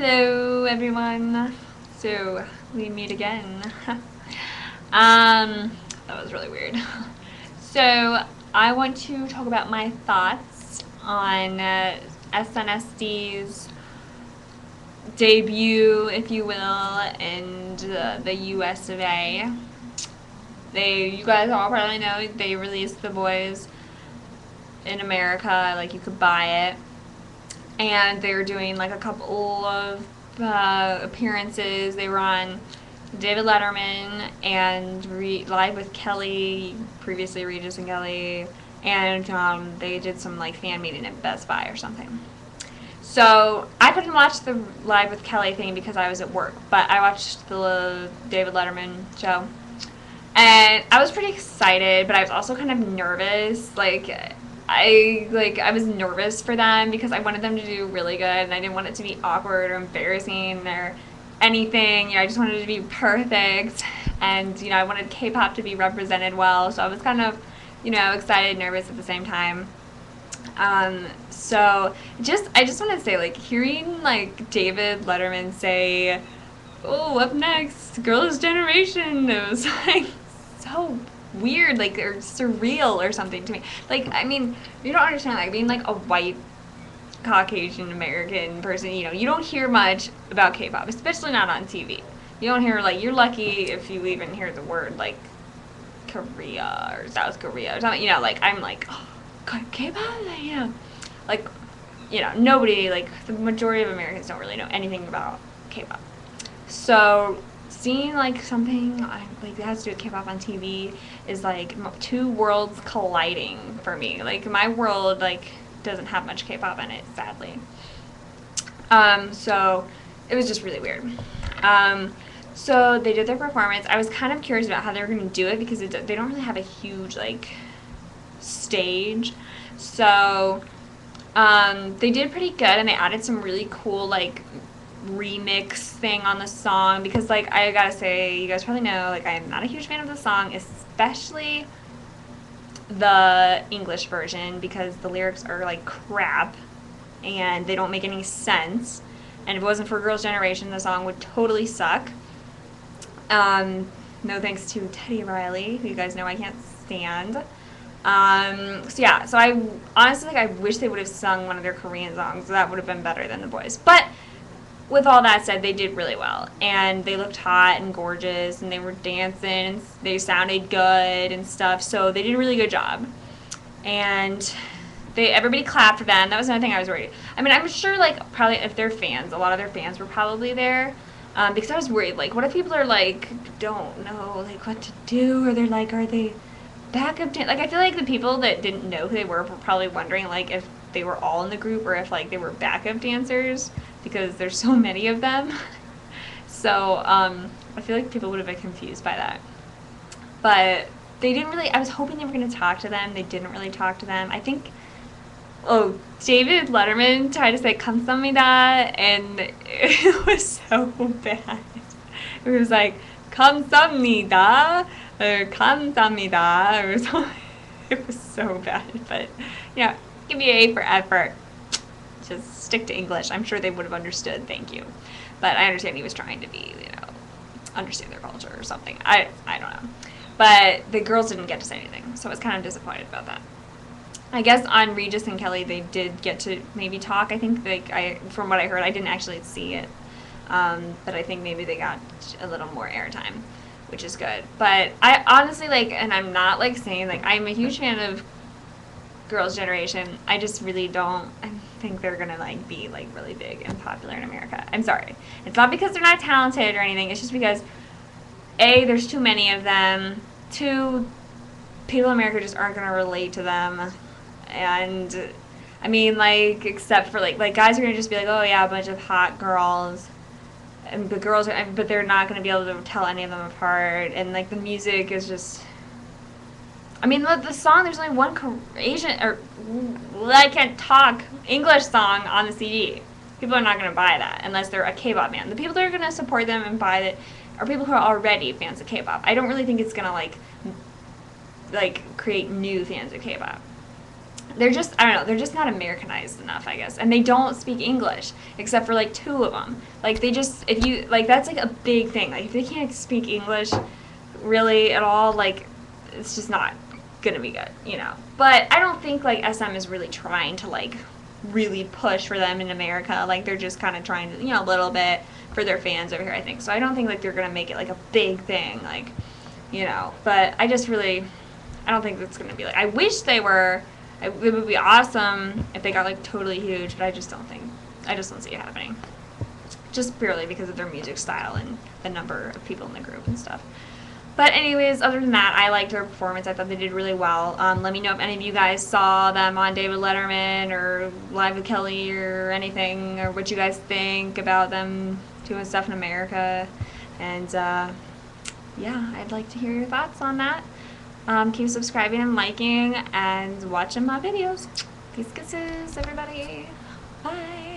Hello everyone. So we meet again. That was really weird. So I want to talk about my thoughts on SNSD debut, if you will, in the US of A. You guys all probably know they released The Boys in America, like you could buy it. And they were doing like a couple of appearances. They were on David Letterman and Live with Kelly, previously Regis and Kelly, and they did some like fan meeting at Best Buy or something. So I couldn't watch the Live with Kelly thing because I was at work, but I watched the David Letterman show. And I was pretty excited, but I was also kind of nervous. I was nervous for them because I wanted them to do really good, and I didn't want it to be awkward or embarrassing or anything. I just wanted it to be perfect, and I wanted K-pop to be represented well. So I was kind of, excited, nervous at the same time. So I just want to say, like, hearing like David Letterman say, "Oh, up next, Girls' Generation," it was like so weird, like, or surreal or something to me. Like, I mean, you don't understand, like, being like a white Caucasian American person, you don't hear much about K-pop, especially not on TV. You don't hear, like, you're lucky if you even hear the word, like, Korea or South Korea or something, like, I'm like, oh, K-pop, like, nobody, like, the majority of Americans don't really know anything about K-pop. So seeing like something like that has to do with K-pop on TV is like two worlds colliding for me. Like, my world like doesn't have much K-pop in it, sadly. So it was just really weird. So they did their performance. I was kind of curious about how they were going to do it because they don't really have a huge like stage. So they did pretty good, and they added some really cool like remix thing on the song because, like, I gotta say, you guys probably know, like, I am not a huge fan of the song, especially the English version, because the lyrics are like crap and they don't make any sense, and if it wasn't for Girls' Generation, the song would totally suck. No thanks to Teddy Riley, who you guys know I can't stand. So I honestly, like, I wish they would have sung one of their Korean songs. That would have been better than The Boys. But with all that said, they did really well, and they looked hot and gorgeous, and they were dancing, and they sounded good and stuff, so they did a really good job. And everybody clapped for them. That was another thing I was worried. I mean, I'm sure, like, probably if they're fans, a lot of their fans were probably there, because I was worried, like, what if people are, like, don't know, like, what to do, or they're like, are they backup dancers? Like, I feel like the people that didn't know who they were probably wondering, like, if they were all in the group or if, like, they were backup dancers, because there's so many of them. So I feel like people would have been confused by that. But they didn't really, I was hoping they were going to talk to them. They didn't really talk to them. I think, David Letterman tried to say "감사합니다," and it was so bad. It was like "감사합니다" or "감사합니다" or something. It was so bad. But, give me an A for effort. Just stick to English. I'm sure they would have understood. Thank you. But I understand he was trying to be, understand their culture or something. I don't know. But the girls didn't get to say anything, so I was kind of disappointed about that. I guess on Regis and Kelly, they did get to maybe talk. I think, from what I heard, I didn't actually see it, but I think maybe they got a little more airtime, which is good. But I honestly, like, and I'm not, like, saying, like, I'm a huge fan of Girls' Generation. I just really don't think they're gonna, like, be, like, really big and popular in America. I'm sorry. It's not because they're not talented or anything. It's just because, A, there's too many of them. 2, people in America just aren't gonna relate to them. And I mean, like, except for like guys are gonna just be like, oh yeah, a bunch of hot girls, and the girls are, but they're not gonna be able to tell any of them apart. And like the music is just, I mean, the song, there's only one Asian, or I can't talk, English song on the CD. People are not gonna buy that unless they're a K-pop fan. The people that are gonna support them and buy it are people who are already fans of K-pop. I don't really think it's gonna like create new fans of K-pop. they're just, I don't know, they're just not Americanized enough, I guess. And they don't speak English, except for like 2 of them. Like they just, if you, like that's like a big thing. Like if they can't speak English really at all, like it's just not gonna be good, you know. But I don't think like SM is really trying to like really push for them in America. Like they're just kind of trying to, you know, a little bit for their fans over here, I think. So I don't think like they're gonna make it like a big thing, like, you know. But I just really, I don't think that's gonna be like, I wish they were. It would be awesome if they got like totally huge, but I just don't see it happening. Just purely because of their music style and the number of people in the group and stuff. But anyways, other than that, I liked their performance. I thought they did really well. Let me know if any of you guys saw them on David Letterman or Live with Kelly or anything, or what you guys think about them doing stuff in America. And yeah, I'd like to hear your thoughts on that. Keep subscribing and liking and watching my videos. Peace kisses, everybody. Bye.